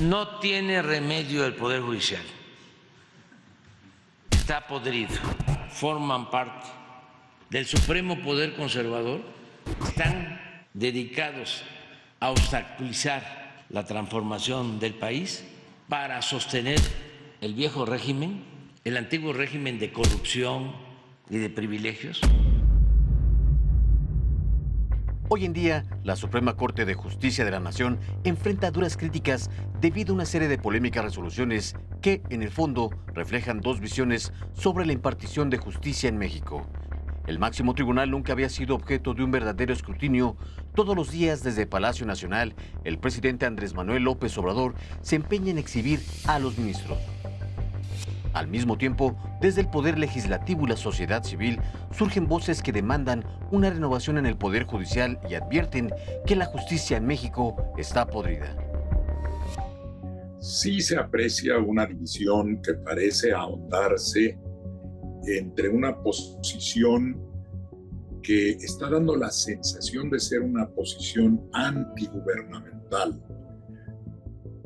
No tiene remedio el Poder Judicial. Está podrido. Forman parte del Supremo Poder Conservador. Están dedicados a obstaculizar la transformación del país para sostener el viejo régimen, el antiguo régimen de corrupción y de privilegios. Hoy en día, la Suprema Corte de Justicia de la Nación enfrenta duras críticas debido a una serie de polémicas resoluciones que, en el fondo, reflejan dos visiones sobre la impartición de justicia en México. El máximo tribunal nunca había sido objeto de un verdadero escrutinio. Todos los días desde Palacio Nacional, el presidente Andrés Manuel López Obrador se empeña en exhibir a los ministros. Al mismo tiempo, desde el Poder Legislativo y la sociedad civil, surgen voces que demandan una renovación en el Poder Judicial y advierten que la justicia en México está podrida. Sí se aprecia una división que parece ahondarse entre una posición que está dando la sensación de ser una posición antigubernamental,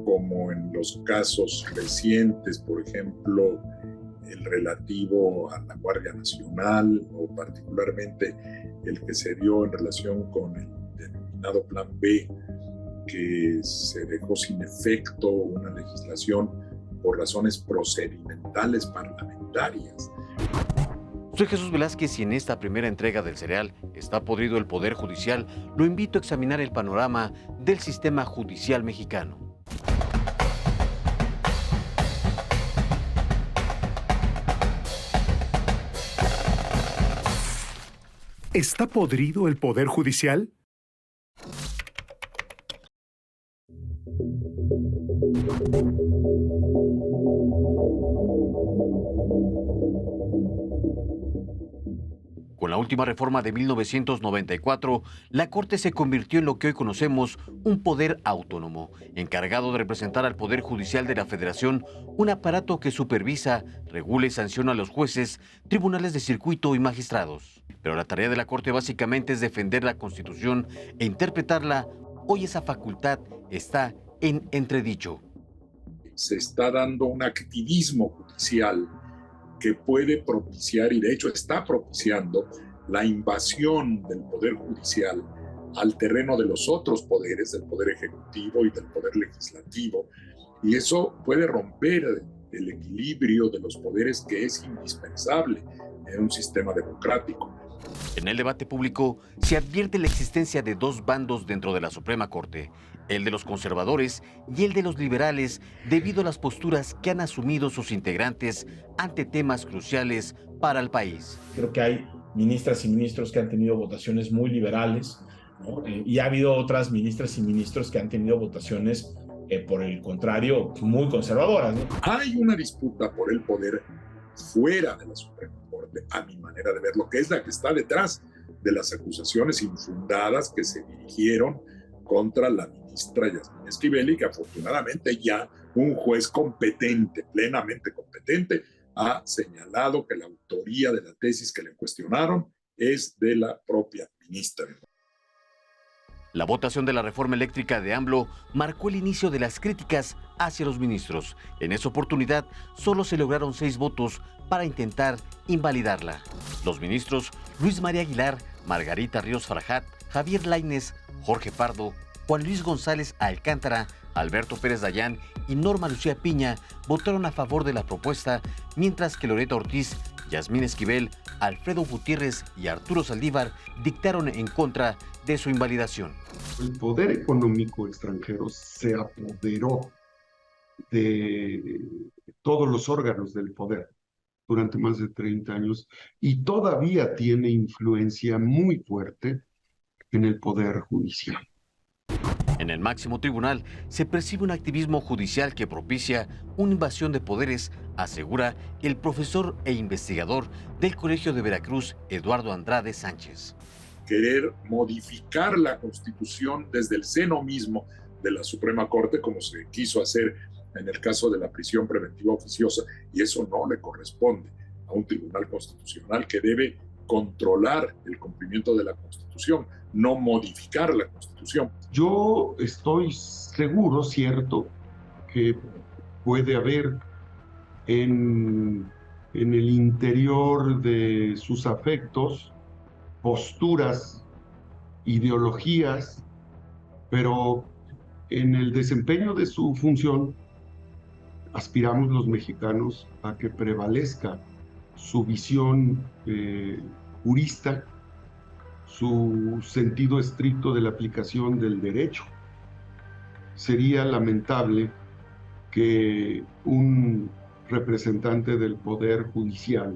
como en los casos recientes, por ejemplo, el relativo a la Guardia Nacional o particularmente el que se dio en relación con el denominado Plan B, que se dejó sin efecto una legislación por razones procedimentales parlamentarias. Soy Jesús Velázquez y en esta primera entrega del serial ¿Está podrido el Poder Judicial? Lo invito a examinar el panorama del sistema judicial mexicano. ¿Está podrido el Poder Judicial? Con la última reforma de 1994, la Corte se convirtió en lo que hoy conocemos un poder autónomo, encargado de representar al Poder Judicial de la Federación, un aparato que supervisa, regula y sanciona a los jueces, tribunales de circuito y magistrados. Pero la tarea de la Corte básicamente es defender la Constitución e interpretarla. Hoy esa facultad está en entredicho. Se está dando un activismo judicial que puede propiciar, y de hecho está propiciando, la invasión del Poder Judicial al terreno de los otros poderes, del Poder Ejecutivo y del Poder Legislativo. Y eso puede romper el equilibrio de los poderes que es indispensable en un sistema democrático. En el debate público se advierte la existencia de dos bandos dentro de la Suprema Corte, el de los conservadores y el de los liberales, debido a las posturas que han asumido sus integrantes ante temas cruciales para el país. Creo que hay ministras y ministros que han tenido votaciones muy liberales, ¿no? Y ha habido otras ministras y ministros que han tenido votaciones, por el contrario, muy conservadoras, ¿no? Hay una disputa por el poder fuera de la Suprema Corte, a mi manera de verlo, que es la que está detrás de las acusaciones infundadas que se dirigieron contra la ministra Yasmín Esquivel, y que afortunadamente ya un juez competente, plenamente competente, ha señalado que la autoría de la tesis que le cuestionaron es de la propia ministra. La votación de la reforma eléctrica de AMLO marcó el inicio de las críticas hacia los ministros. En esa oportunidad solo se lograron 6 votos para intentar invalidarla. Los ministros Luis María Aguilar, Margarita Ríos Farjat, Javier Lainez, Jorge Pardo, Juan Luis González Alcántara, Alberto Pérez Dayán y Norma Lucía Piña votaron a favor de la propuesta, mientras que Loreta Ortiz, Yasmín Esquivel, Alfredo Gutiérrez y Arturo Saldívar dictaron en contra de su invalidación. El poder económico extranjero se apoderó de todos los órganos del poder durante más de 30 años y todavía tiene influencia muy fuerte en el poder judicial. En el máximo tribunal se percibe un activismo judicial que propicia una invasión de poderes, asegura el profesor e investigador del Colegio de Veracruz, Eduardo Andrade Sánchez. Querer modificar la Constitución desde el seno mismo de la Suprema Corte, como se quiso hacer en el caso de la prisión preventiva oficiosa, y eso no le corresponde a un tribunal constitucional que debe controlar el cumplimiento de la Constitución, no modificar la Constitución. Yo estoy seguro, cierto, que puede haber en el interior de sus afectos, posturas, ideologías, pero en el desempeño de su función aspiramos los mexicanos a que prevalezca su visión jurista, su sentido estricto de la aplicación del derecho. Sería lamentable que un representante del Poder Judicial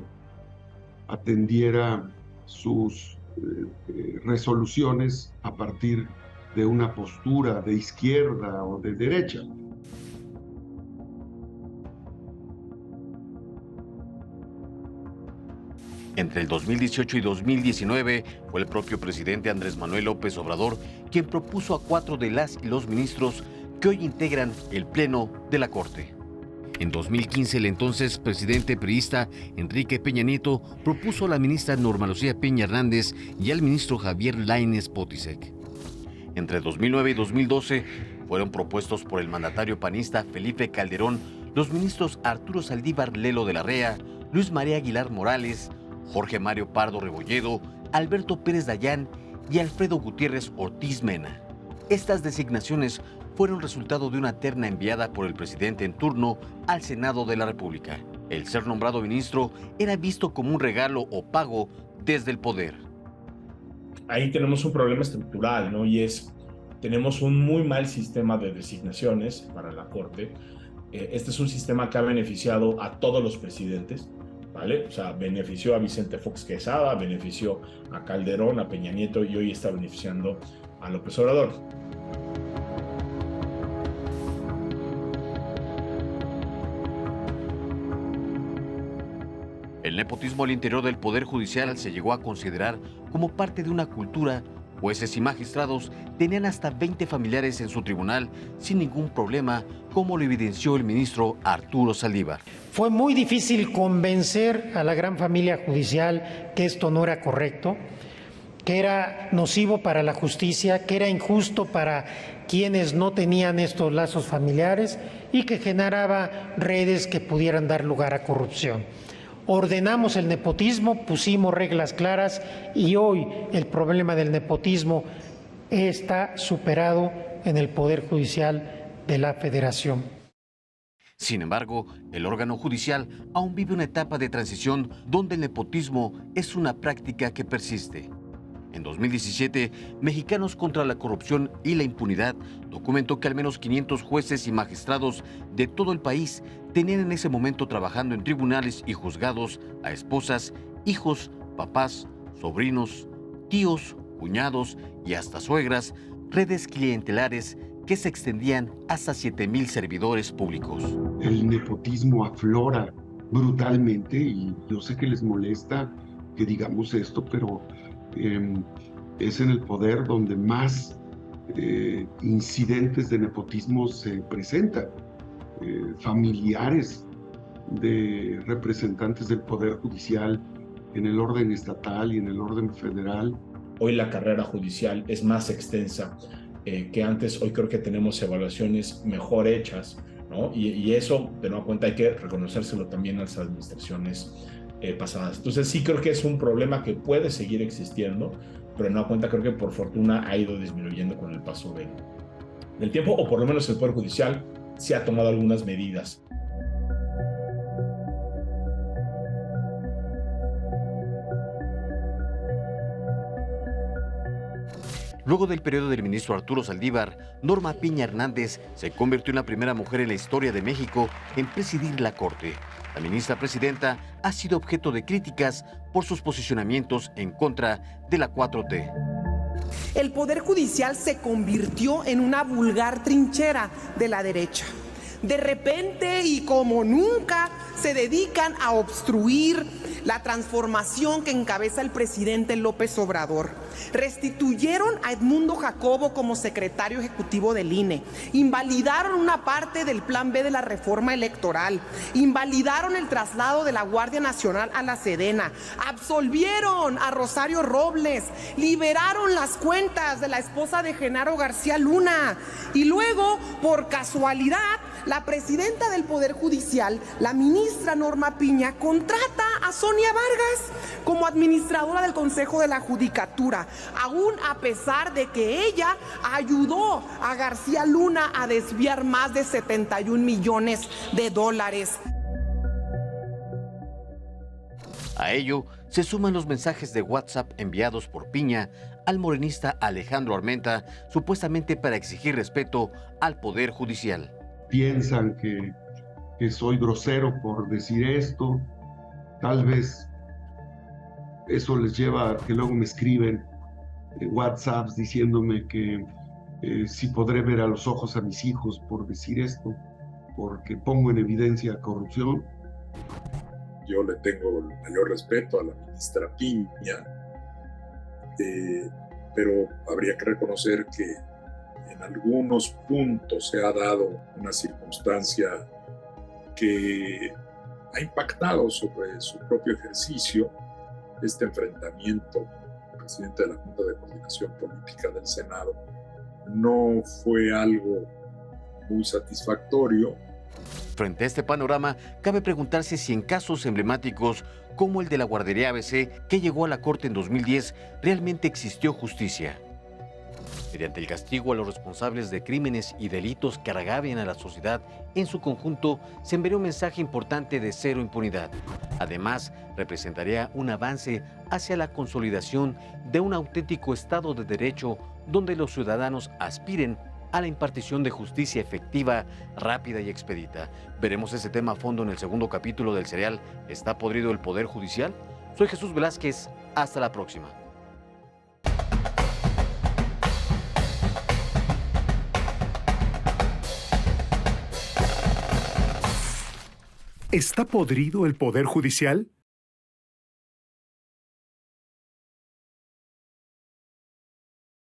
atendiera sus resoluciones a partir de una postura de izquierda o de derecha. Entre el 2018 y 2019 fue el propio presidente Andrés Manuel López Obrador quien propuso a 4 de las y los ministros que hoy integran el Pleno de la Corte. En 2015, el entonces presidente priista Enrique Peña Nieto propuso a la ministra Norma Lucía Piña Hernández y al ministro Javier Lainez Potisek. Entre 2009 y 2012 fueron propuestos por el mandatario panista Felipe Calderón los ministros Arturo Saldívar Lelo de la Rea, Luis María Aguilar Morales, Jorge Mario Pardo Rebolledo, Alberto Pérez Dayán y Alfredo Gutiérrez Ortiz Mena. Estas designaciones fueron resultado de una terna enviada por el presidente en turno al Senado de la República. El ser nombrado ministro era visto como un regalo o pago desde el poder. Ahí tenemos un problema estructural, ¿no? Y es, tenemos un muy mal sistema de designaciones para la Corte. Este es un sistema que ha beneficiado a todos los presidentes, ¿vale? O sea, benefició a Vicente Fox Quesada, benefició a Calderón, a Peña Nieto y hoy está beneficiando a López Obrador. El nepotismo al interior del Poder Judicial se llegó a considerar como parte de una cultura. Jueces y magistrados tenían hasta 20 familiares en su tribunal sin ningún problema, como lo evidenció el ministro Arturo Saldívar. Fue muy difícil convencer a la gran familia judicial que esto no era correcto, que era nocivo para la justicia, que era injusto para quienes no tenían estos lazos familiares y que generaba redes que pudieran dar lugar a corrupción. Ordenamos el nepotismo, pusimos reglas claras y hoy el problema del nepotismo está superado en el Poder Judicial de la Federación. Sin embargo, el órgano judicial aún vive una etapa de transición donde el nepotismo es una práctica que persiste. En 2017, Mexicanos contra la Corrupción y la Impunidad documentó que al menos 500 jueces y magistrados de todo el país tenían en ese momento trabajando en tribunales y juzgados a esposas, hijos, papás, sobrinos, tíos, cuñados y hasta suegras, redes clientelares que se extendían hasta 7,000 servidores públicos. El nepotismo aflora brutalmente y yo sé que les molesta que digamos esto, pero es en el poder donde más incidentes de nepotismo se presentan. Familiares de representantes del Poder Judicial en el orden estatal y en el orden federal. Hoy la carrera judicial es más extensa que antes. Hoy creo que tenemos evaluaciones mejor hechas, ¿no? Y eso, de nueva cuenta, hay que reconocérselo también a las administraciones pasadas. Entonces sí creo que es un problema que puede seguir existiendo, pero de nueva cuenta creo que por fortuna ha ido disminuyendo con el paso del tiempo, o por lo menos el Poder Judicial se ha tomado algunas medidas. Luego del periodo del ministro Arturo Saldívar, Norma Piña Hernández se convirtió en la primera mujer en la historia de México en presidir la Corte. La ministra presidenta ha sido objeto de críticas por sus posicionamientos en contra de la 4T. El Poder Judicial se convirtió en una vulgar trinchera de la derecha. De repente y como nunca se dedican a obstruir la transformación que encabeza el presidente López Obrador. Restituyeron a Edmundo Jacobo como secretario ejecutivo del INE, invalidaron una parte del plan B de la reforma electoral, invalidaron el traslado de la Guardia Nacional a la Sedena, absolvieron a Rosario Robles, liberaron las cuentas de la esposa de Genaro García Luna y luego, por casualidad, la presidenta del Poder Judicial, la ministra Norma Piña, contrata a Sonia Vargas como administradora del Consejo de la Judicatura, aún a pesar de que ella ayudó a García Luna a desviar más de 71 millones de dólares. A ello se suman los mensajes de WhatsApp enviados por Piña al morenista Alejandro Armenta, supuestamente para exigir respeto al Poder Judicial. Piensan que soy grosero por decir esto. Tal vez eso les lleva a que luego me escriben WhatsApps diciéndome que si podré ver a los ojos a mis hijos por decir esto, porque pongo en evidencia corrupción. Yo le tengo el mayor respeto a la ministra Piña, pero habría que reconocer que en algunos puntos se ha dado una circunstancia que ha impactado sobre su propio ejercicio. Este enfrentamiento con el presidente de la Junta de Coordinación Política del Senado no fue algo muy satisfactorio. Frente a este panorama, cabe preguntarse si en casos emblemáticos como el de la guardería ABC, que llegó a la Corte en 2010, realmente existió justicia. Mediante el castigo a los responsables de crímenes y delitos que agravian a la sociedad en su conjunto, se enviaría un mensaje importante de cero impunidad. Además, representaría un avance hacia la consolidación de un auténtico Estado de Derecho donde los ciudadanos aspiren a la impartición de justicia efectiva, rápida y expedita. Veremos ese tema a fondo en el segundo capítulo del serial ¿Está podrido el Poder Judicial? Soy Jesús Velázquez. Hasta la próxima. ¿Está podrido el Poder Judicial?